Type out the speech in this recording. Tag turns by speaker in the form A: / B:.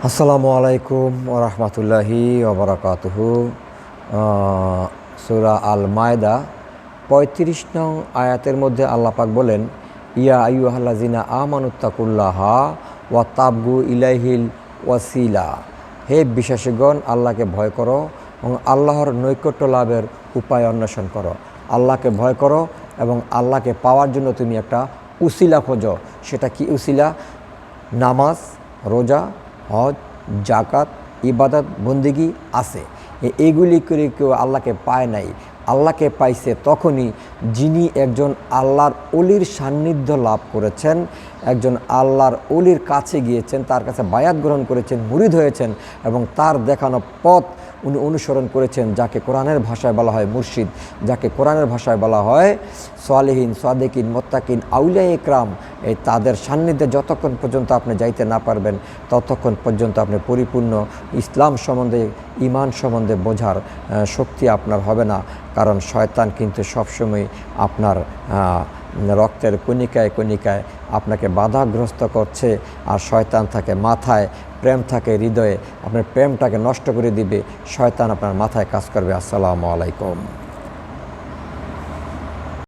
A: আসসালামু আলাইকুম ওয়া রাহমাতুল্লাহি ওয়া বারাকাতুহু। সূরা আল মায়দা ৩৫ নং আয়াতের মধ্যে আল্লাহ পাক বলেন, ইয়া আইয়ুহাল্লাযিনা আমানুত্তাকুল্লাহা ওয়া তাবগু ইলাইহিল ওয়াসিলা। হে বিশ্বাসীগণ, আল্লাহকে ভয় করো এবং আল্লাহর নৈকট্য লাভের উপায় অন্বেষণ করো। আল্লাহকে ভয় করো এবং আল্লাহকে পাওয়ার জন্য তুমি একটা উসিলা খোঁজো। সেটা কি উসিলা? নামাজ, রোজা, হজ, জাকাত, ইবাদত, বন্দেগী আছে। এইগুলি করে কেউ আল্লাহকে পায় নাই। আল্লাহকে পাইছে তখনই যিনি একজন আল্লাহর অলির সান্নিধ্য লাভ করেছেন, একজন আল্লাহর অলির কাছে গিয়েছেন, তার কাছে বায়াত গ্রহণ করেছেন, মুরিদ হয়েছেন এবং তার দেখানো পথ উনি অনুসরণ করেছেন, যাকে কোরআনের ভাষায় বলা হয় মুর্শিদ, যাকে কোরআনের ভাষায় বলা হয় সালেহিন, সাদেকিন, মোত্তাকিন, আউলিয়া ইকরাম। এই তাদের সান্নিধ্যে যতক্ষণ পর্যন্ত আপনি যাইতে না পারবেন ততক্ষণ পর্যন্ত আপনি পরিপূর্ণ ইসলাম সম্বন্ধে, ঈমান সম্বন্ধে বোঝার শক্তি আপনার হবে না। কারণ শয়তান কিন্তু সবসময় আপনার রক্তের কণিকায় কণিকায় আপনাকে বাধাগ্রস্ত করছে। আর শয়তান থাকে মাথায়, প্রেম থাকে হৃদয়ে। আপনার প্রেমটাকে নষ্ট করে দিবে শয়তান, আপনার মাথায় কাজ করবে। আসসালামু আলাইকুম।